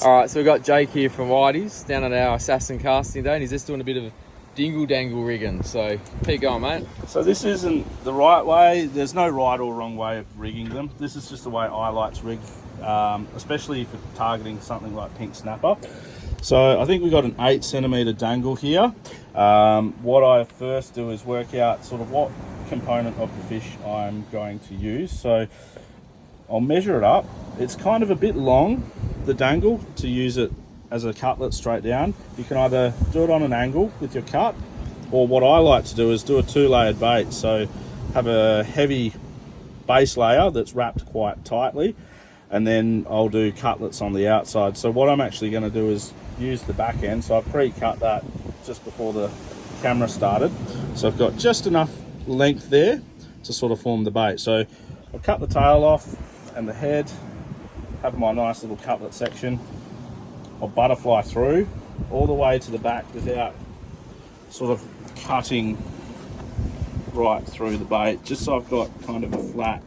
All right, so we've got Jake here from Whitey's down at our assassin casting day, and he's just doing a bit of dingle dangle rigging. So keep going, mate. So this isn't the right way. There's no right or wrong way of rigging them. This is just the way I like to rig, especially if you're targeting something like pink snapper. So I think we've got an 8 centimeter dangle here. What I first do is work out sort of what component of the fish I'm going to use. So I'll measure it up. It's kind of a bit long, the dangle, to use it as a cutlet straight down. You can either do it on an angle with your cut, or what I like to do is do a 2-layered bait. So have a heavy base layer that's wrapped quite tightly, and then I'll do cutlets on the outside. So what I'm actually going to do is use the back end. So I pre-cut that just before the camera started. So I've got just enough length there to sort of form the bait. So I'll cut the tail off and the head, have my nice little cutlet section. I'll butterfly through all the way to the back without sort of cutting right through the bait, just so I've got kind of a flat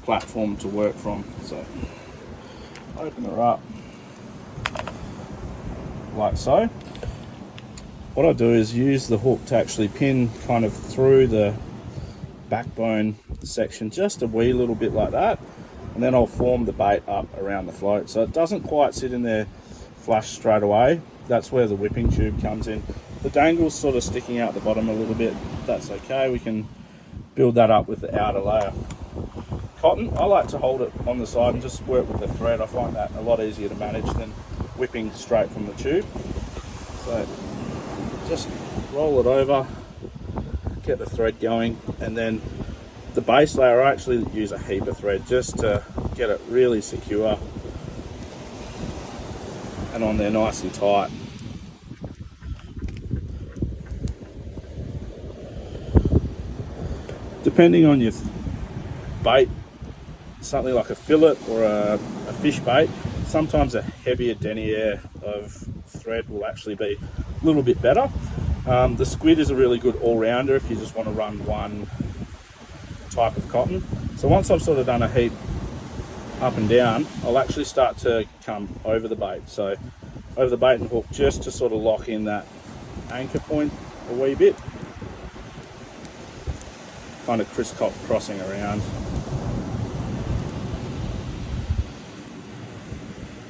platform to work from. So open her up like so. What I do is use the hook to actually pin kind of through the backbone section just a wee little bit like that, and then I'll form the bait up around the float so it doesn't quite sit in there flush straight away. That's where the whipping tube comes in. The dangle's sort of sticking out the bottom a little bit. That's okay, we can build that up with the outer layer. Cotton, I like to hold it on the side and just work with the thread. I find that a lot easier to manage than whipping straight from the tube. So just roll it over, get the thread going, and then the base layer I actually use a heap of thread just to get it really secure and on there nice and tight. Depending on your bait, something like a fillet or a fish bait, sometimes a heavier denier of thread will actually be a little bit better. The squid is a really good all-rounder if you just want to run one type of cotton. So once I've sort of done a heap up and down, I'll actually start to come over the bait. So over the bait and hook, just to sort of lock in that anchor point a wee bit. Kind of crisscrossing around.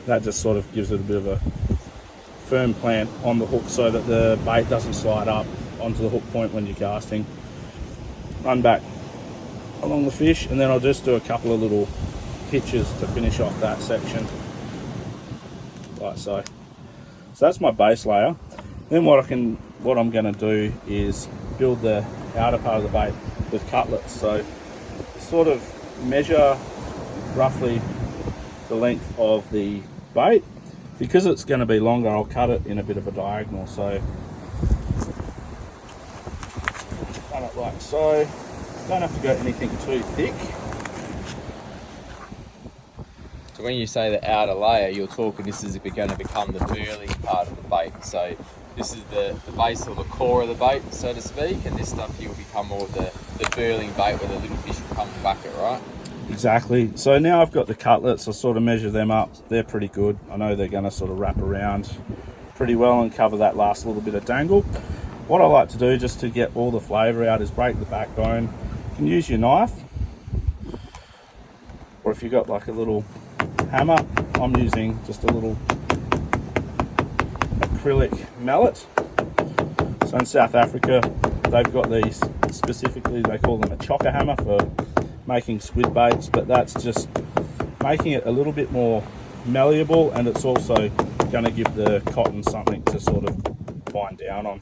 That just sort of gives it a bit of a firm plant on the hook so that the bait doesn't slide up onto the hook point when you're casting. Run back along the fish, and then I'll just do a couple of little hitches to finish off that section, like so. So that's my base layer. Then what I'm going to do is build the outer part of the bait with cutlets. So sort of measure roughly the length of the bait. Because it's going to be longer, I'll cut it in a bit of a diagonal. So run it like so. Don't have to go anything too thick. So when you say the outer layer, you're talking this is going to become the burling part of the bait. So this is the base or the core of the bait, so to speak, and this stuff here will become more of the burling bait where the little fish will come back it, right? Exactly. So now I've got the cutlets, I'll sort of measure them up. They're pretty good. I know they're going to sort of wrap around pretty well and cover that last little bit of dangle. What I like to do just to get all the flavour out is break the backbone. You can use your knife, or if you've got like a little hammer, I'm using just a little acrylic mallet. So in South Africa, they've got these specifically, they call them a chocker hammer for making squid baits, but that's just making it a little bit more malleable, and it's also going to give the cotton something to sort of bind down on.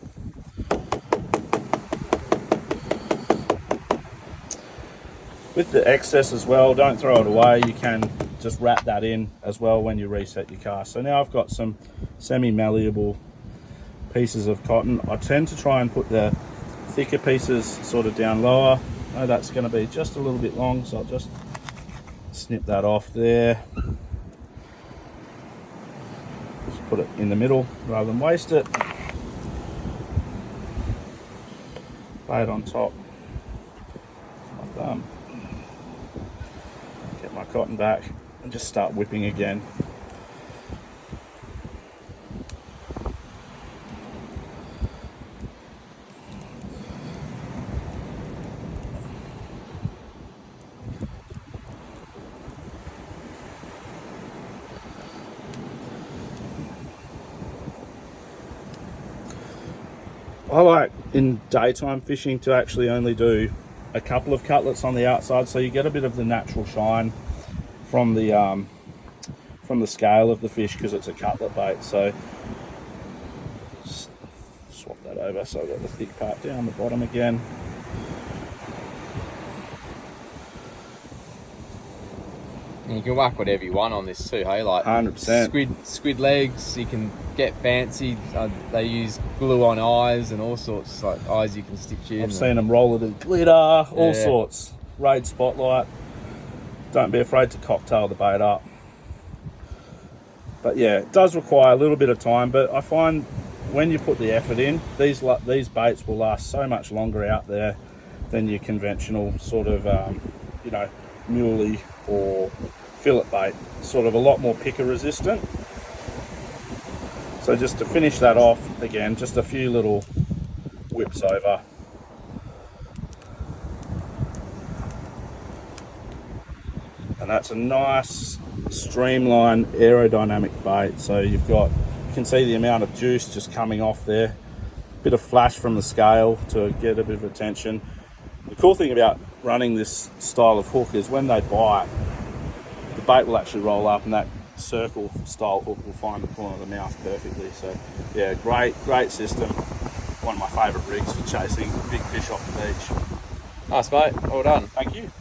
With the excess as well, don't throw it away. You can just wrap that in as well when you reset your cast. So now I've got some semi-malleable pieces of cotton. I tend to try and put the thicker pieces sort of down lower. I know that's going to be just a little bit long, so I'll just snip that off there. Just put it in the middle rather than waste it. Lay it on top. My thumb. Get my cotton back and just start whipping again. I like in daytime fishing to actually only do a couple of cutlets on the outside, so you get a bit of the natural shine from the scale of the fish because it's a cutlet bait. So swap that over so I've got the thick part down the bottom again. And you can whack whatever you want on this too, hey? Like 100%. Squid legs, you can get fancy. They use glue on eyes and all sorts, like eyes you can stitch in. I've seen them roll it in glitter, all sorts. Raid spotlight. Don't be afraid to cocktail the bait up. But yeah, it does require a little bit of time, but I find when you put the effort in, these baits will last so much longer out there than your conventional sort of, you know, muley or fillet bait. Sort of a lot more picker resistant. So just to finish that off, again, just a few little whips over. And that's a nice streamlined aerodynamic bait. So you can see the amount of juice just coming off there. Bit of flash from the scale to get a bit of attention. The cool thing about running this style of hook is when they bite, the bait will actually roll up and that circle style hook will find the corner of the mouth perfectly. So yeah, great system. One of my favourite rigs for chasing big fish off the beach. Nice, mate. Well done. Thank you.